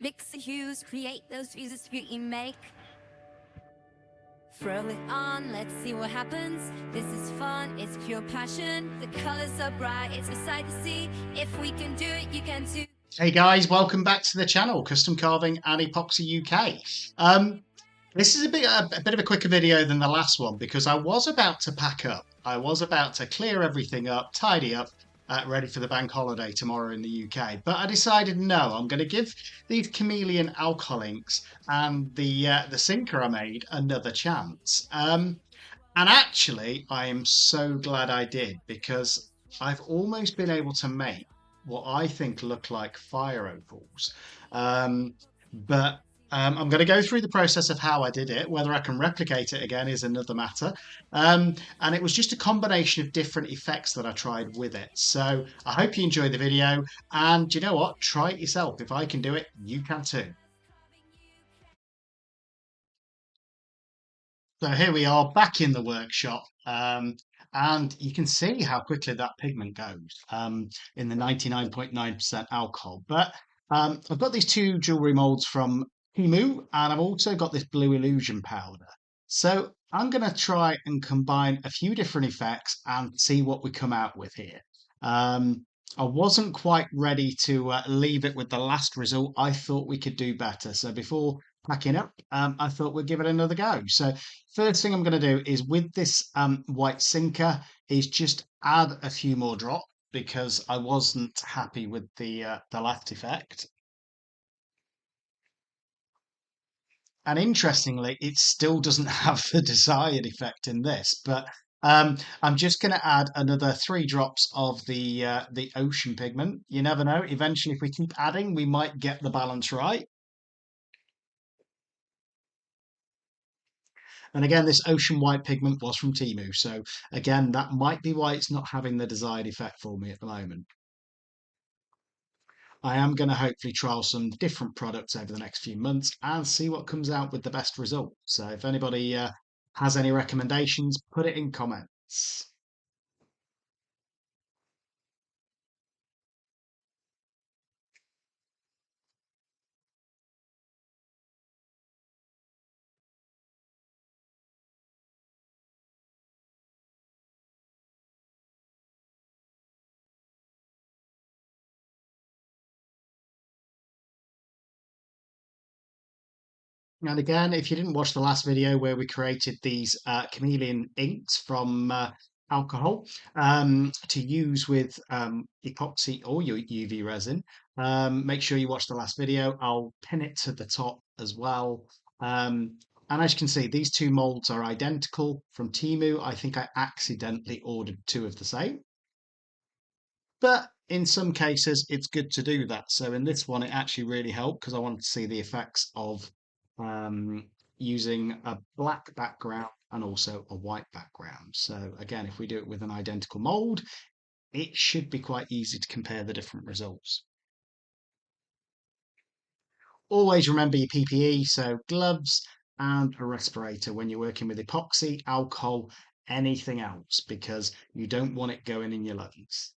Mix the hues, create those fuses you make. Throw it on, let's see what happens. This is fun, it's pure passion. The colors are bright, it's a sight to see. If we can do it, you can too. Hey guys, welcome back to the channel, Custom Carving and Epoxy UK. This is a bit of a quicker video than the last one because I was about to pack up. I was about to clear everything up, tidy up, ready for the bank holiday tomorrow in the UK. But I decided no, I'm going to give these Chameleon alcohol inks and the sinker I made another chance. And actually, I am so glad I did because I've almost been able to make what I think look like fire opals. Um, but I'm going to go through the process of how I did it. Whether I can replicate it again is another matter. And it was just a combination of different effects that I tried with it. So I hope you enjoyed the video. And you know what? Try it yourself. If I can do it, you can too. So here we are back in the workshop. And you can see how quickly that pigment goes in the 99.9% alcohol. But I've got these two jewelry molds from Teemu, and I've also got this blue illusion powder. So I'm going to try and combine a few different effects and see what we come out with here. I wasn't quite ready to leave it with the last result. I thought we could do better. So before packing up, I thought we'd give it another go. So first thing I'm going to do is with this white sinker is just add a few more drops because I wasn't happy with the left effect. And interestingly, it still doesn't have the desired effect in this, but I'm just going to add another 3 drops of the ocean pigment. You never know. Eventually, if we keep adding, we might get the balance right. And again, this ocean white pigment was from Teemu. So again, that might be why it's not having the desired effect for me at the moment. I am going to hopefully trial some different products over the next few months and see what comes out with the best result. So if anybody has any recommendations, put it in comments. And again, if you didn't watch the last video where we created these chameleon inks from alcohol to use with epoxy or your UV resin, make sure you watch the last video. I'll pin it to the top as well. And as you can see, these two molds are identical from Teemu. I think I accidentally ordered 2 of the same. But in some cases, it's good to do that. So in this one, it actually really helped because I wanted to see the effects of using a black background and also a white background. So again, if we do it with an identical mold, it should be quite easy to compare the different results. Always remember your PPE, so gloves and a respirator when you're working with epoxy, alcohol, anything else, because you don't want it going in your lungs.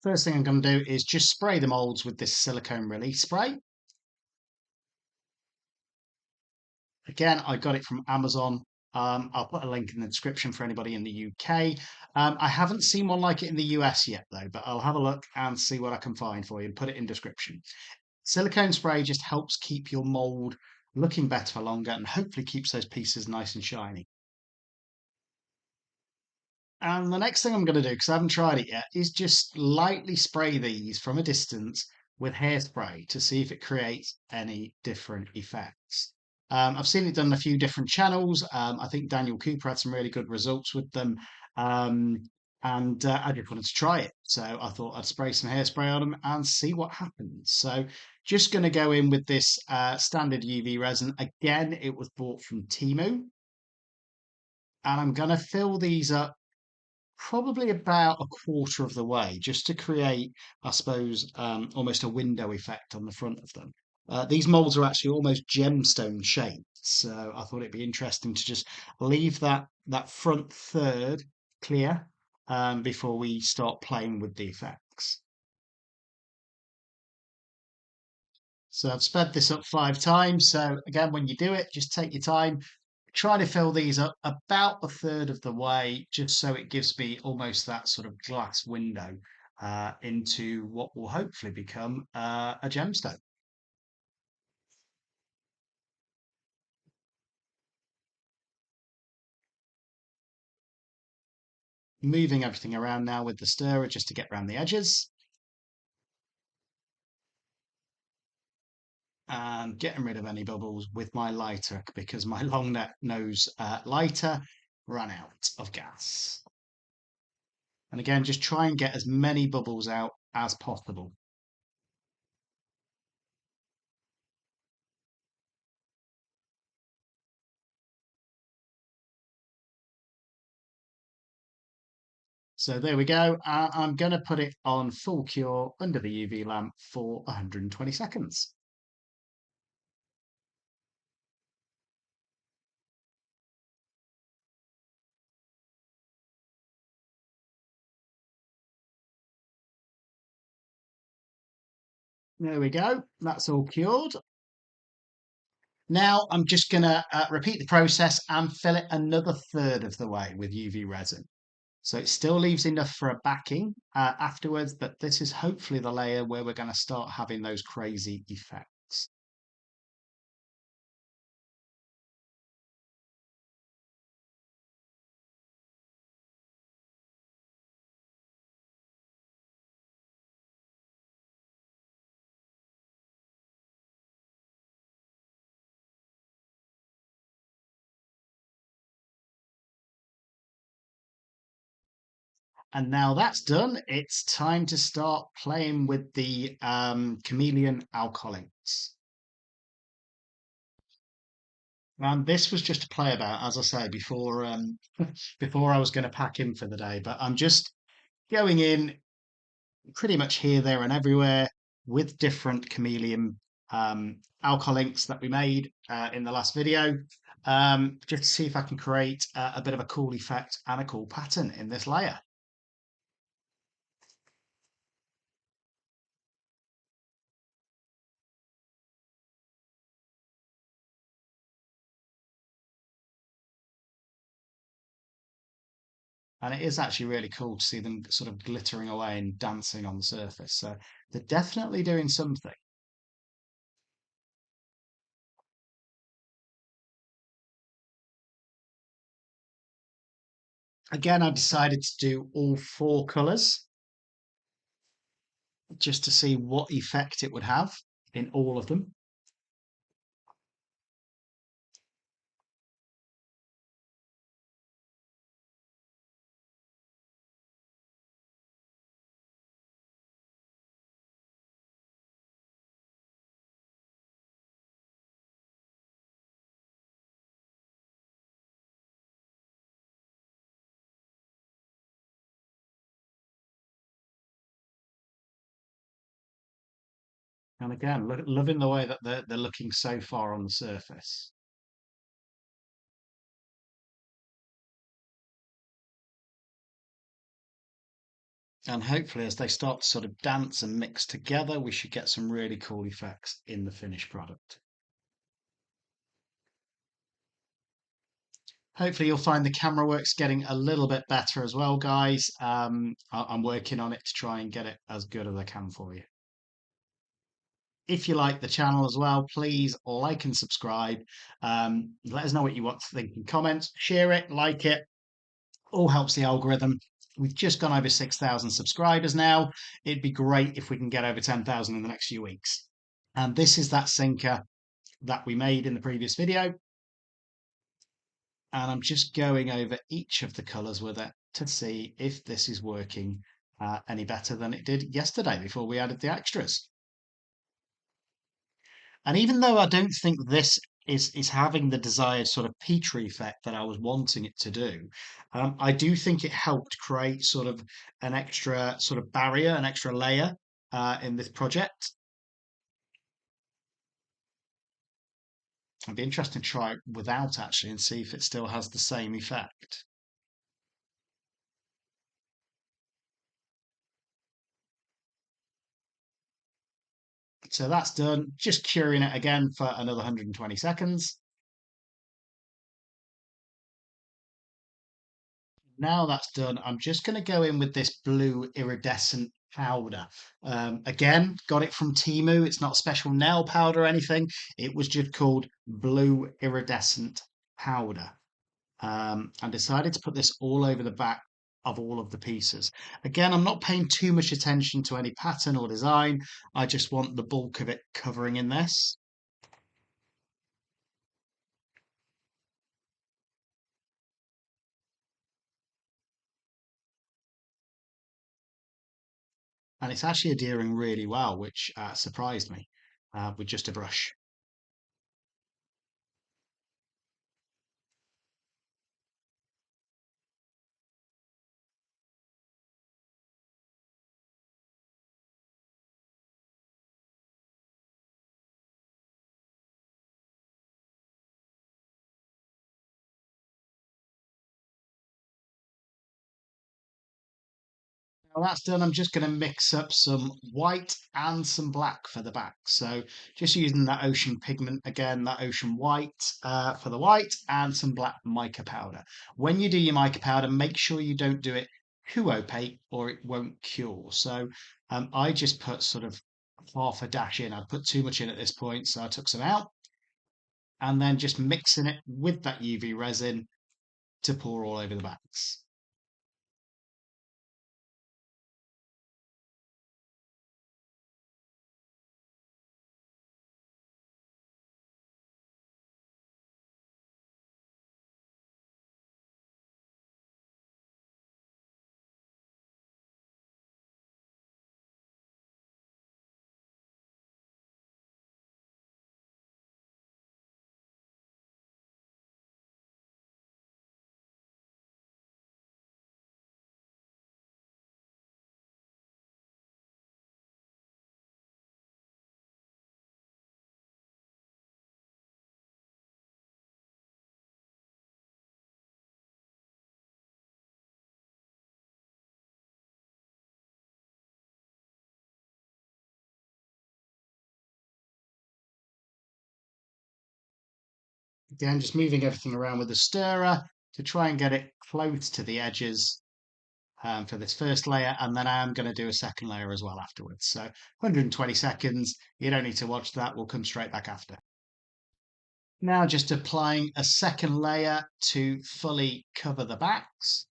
First thing I'm going to do is just spray the molds with this silicone release spray. Again, I got it from Amazon. I'll put a link in the description for anybody in the UK. I haven't seen one like it in the US yet, though, but I'll have a look and see what I can find for you and put it in description. Silicone spray just helps keep your mold looking better for longer and hopefully keeps those pieces nice and shiny. And the next thing I'm going to do, because I haven't tried it yet, is just lightly spray these from a distance with hairspray to see if it creates any different effects. I've seen it done on a few different channels. I think Daniel Cooper had some really good results with them. And I just wanted to try it. So I thought I'd spray some hairspray on them and see what happens. So just going to go in with this standard UV resin. Again, it was bought from Teemu. And I'm going to fill these up probably about a quarter of the way, just to create, I suppose, almost a window effect on the front of them. These molds are actually almost gemstone shaped, so I thought it'd be interesting to just leave that front third clear before we start playing with the effects. So I've sped this up 5 times. So again, when you do it, just take your time. Try to fill these up about a third of the way, just so it gives me almost that sort of glass window into what will hopefully become a gemstone. Moving everything around now with the stirrer just to get around the edges. And getting rid of any bubbles with my lighter because my long nose lighter ran out of gas. And again, just try and get as many bubbles out as possible. So there we go. I'm going to put it on full cure under the UV lamp for 120 seconds. There we go. That's all cured. Now I'm just going to repeat the process and fill it another third of the way with UV resin. So it still leaves enough for a backing afterwards, but this is hopefully the layer where we're going to start having those crazy effects. And now that's done, it's time to start playing with the Chameleon alcoholics. And this was just to play about, as I say, before before I was going to pack in for the day. But I'm just going in pretty much here, there, and everywhere with different chameleon alcohol inks that we made in the last video, just to see if I can create a bit of a cool effect and a cool pattern in this layer. And it is actually really cool to see them sort of glittering away and dancing on the surface. So they're definitely doing something. Again, I decided to do all 4 colours just to see what effect it would have in all of them. And again, loving the way that they're looking so far on the surface. And hopefully, as they start to sort of dance and mix together, we should get some really cool effects in the finished product. Hopefully, you'll find the camera work's getting a little bit better as well, guys. I'm working on it to try and get it as good as I can for you. If you like the channel as well, please like and subscribe. Let us know what you want to think in comments. Share it, like it. All helps the algorithm. We've just gone over 6,000 subscribers now. It'd be great if we can get over 10,000 in the next few weeks. And this is that sinker that we made in the previous video. And I'm just going over each of the colors with it to see if this is working any better than it did yesterday before we added the extras. And even though I don't think this is having the desired sort of Petri effect that I was wanting it to do. I do think it helped create sort of an extra sort of barrier, an extra layer in this project. It'd be interesting to try it without actually and see if it still has the same effect. So that's done. Just curing it again for another 120 seconds. Now that's done, I'm just going to go in with this blue iridescent powder. Again, got it from Teemu. It's not special nail powder or anything. It was just called blue iridescent powder. And decided to put this all over the back of all of the pieces. Again, I'm not paying too much attention to any pattern or design. I just want the bulk of it covering in this. And it's actually adhering really well, which surprised me with just a brush. Now that's done, I'm just going to mix up some white and some black for the back. So just using that ocean pigment again, that ocean white for the white and some black mica powder. When you do your mica powder, make sure you don't do it too opaque or it won't cure. So I just put sort of half a dash in. I put too much in at this point, so I took some out and then just mixing it with that UV resin to pour all over the backs. Again, just moving everything around with the stirrer to try and get it close to the edges for this first layer, and then I am going to do a second layer as well afterwards. So 120 seconds, you don't need to watch that, we'll come straight back after. Now just applying a second layer to fully cover the backs.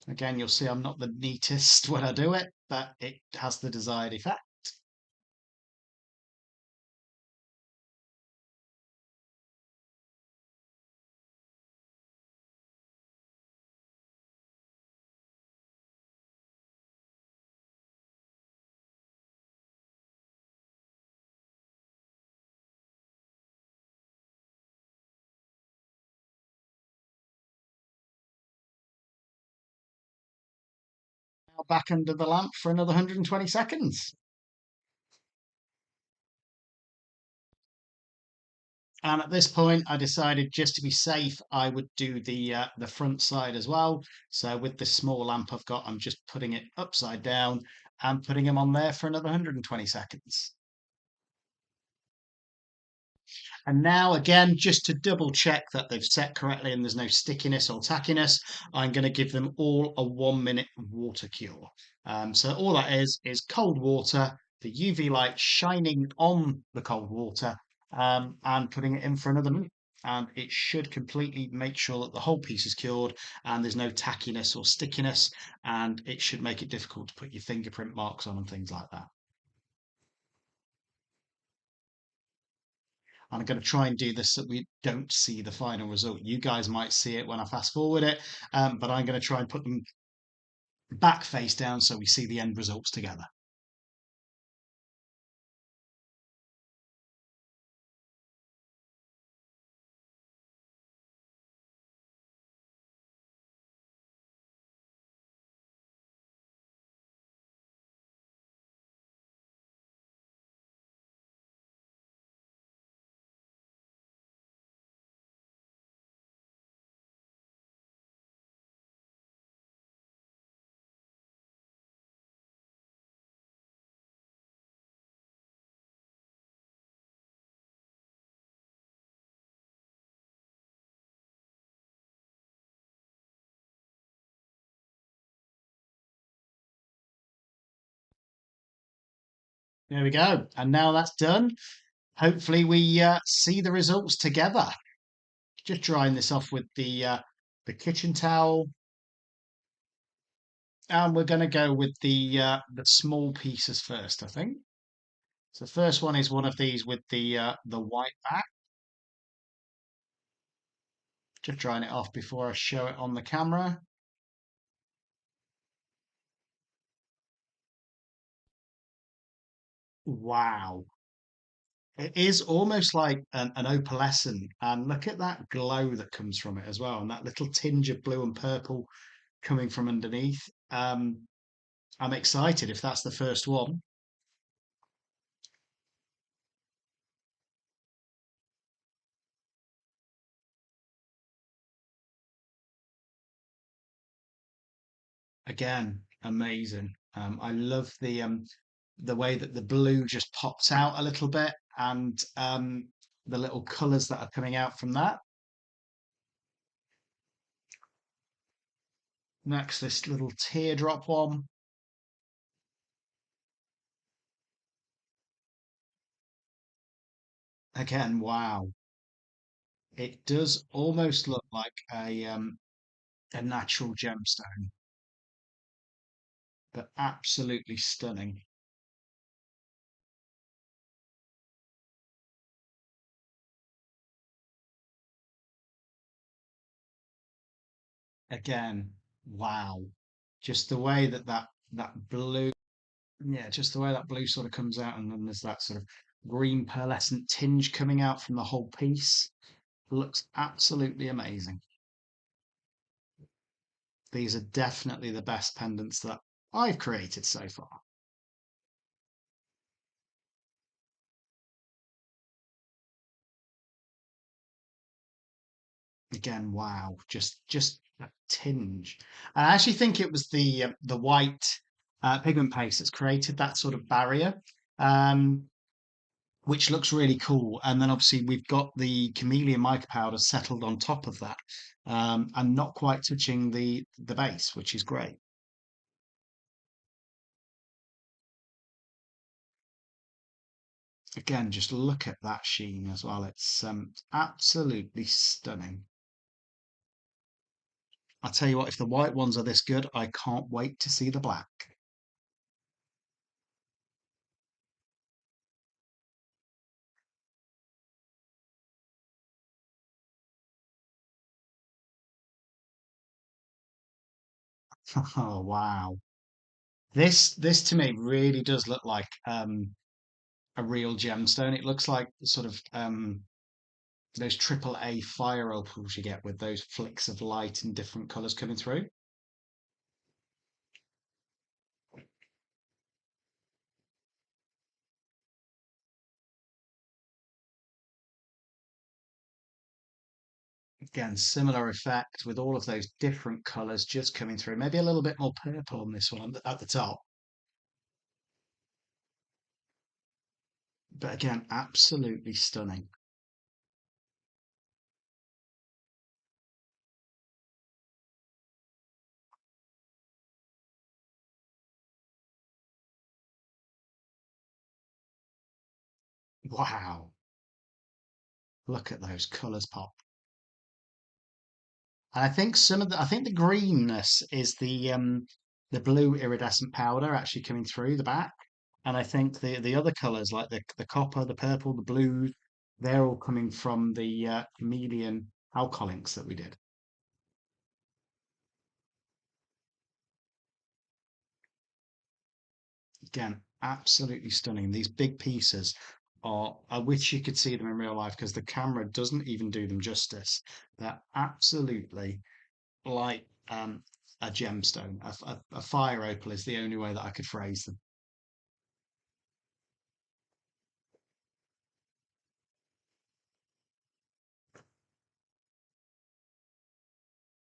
Again, you'll see I'm not the neatest when I do it, but it has the desired effect. Now back under the lamp for another 120 seconds. And at this point, I decided just to be safe, I would do the front side as well. So with this small lamp I've got, I'm just putting it upside down and putting them on there for another 120 seconds. And now again, just to double check that they've set correctly and there's no stickiness or tackiness, I'm going to give them all a 1 minute water cure. So all that is cold water, the UV light shining on the cold water, and putting it in for another minute. And it should completely make sure that the whole piece is cured and there's no tackiness or stickiness, and it should make it difficult to put your fingerprint marks on and things like that. And I'm going to try and do this so we don't see the final result. You guys might see it when I fast forward it, but I'm going to try and put them back face down so we see the end results together. There we go. And now that's done. Hopefully we see the results together. Just drying this off with the kitchen towel. And we're going to go with the small pieces first, I think. So the first one is one of these with the white back. Just drying it off before I show it on the camera. Wow. It is almost like an opalescent. And look at that glow that comes from it as well. And that little tinge of blue and purple coming from underneath. I'm excited if that's the first one. Again, amazing. I love the way that the blue just pops out a little bit and the little colours that are coming out from that. Next, this little teardrop one. Again, wow. It does almost look like a natural gemstone, but absolutely stunning. Again, wow. Just the way that blue, yeah, just the way that blue sort of comes out, and then there's that sort of green pearlescent tinge coming out from the whole piece. Looks absolutely amazing. These are definitely the best pendants that I've created so far. Again, wow, just a tinge. I actually think it was the white pigment paste that's created that sort of barrier, um, which looks really cool. And then obviously we've got the Chameleon mica powder settled on top of that, and not quite touching the base, which is great. Again, just look at that sheen as well. It's absolutely stunning. I tell you what, if the white ones are this good, I can't wait to see the black. Oh wow. This to me really does look like a real gemstone. It looks like sort of those triple A fire opals you get with those flicks of light in different colours coming through. Again, similar effect with all of those different colours just coming through. Maybe a little bit more purple on this one at the top. But again, absolutely stunning. Wow. Look at those colours pop. And I think I think the greenness is the blue iridescent powder actually coming through the back. And I think the other colours like the copper, the purple, the blue, they're all coming from the chameleon alcohol inks that we did. Again, absolutely stunning. These big pieces are, I wish you could see them in real life because the camera doesn't even do them justice. They're absolutely like a gemstone. A fire opal is the only way that I could phrase them.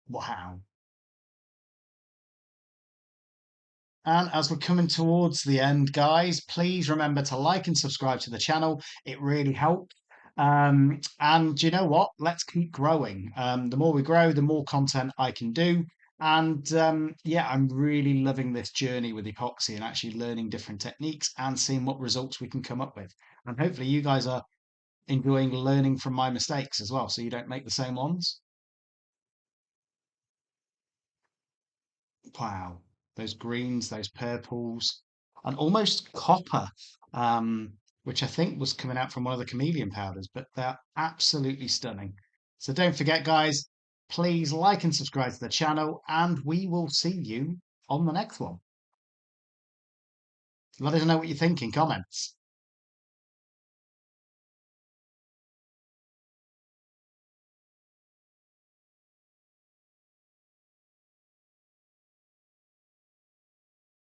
Wow. And as we're coming towards the end, guys, please remember to like and subscribe to the channel. It really helps. And you know what? Let's keep growing. The more we grow, the more content I can do. And yeah, I'm really loving this journey with epoxy and actually learning different techniques and seeing what results we can come up with. And hopefully you guys are enjoying learning from my mistakes as well, so you don't make the same ones. Wow, those greens, those purples, and almost copper, which I think was coming out from one of the chameleon powders, but they're absolutely stunning. So don't forget, guys, please like and subscribe to the channel, and we will see you on the next one. Let us know what you think in comments.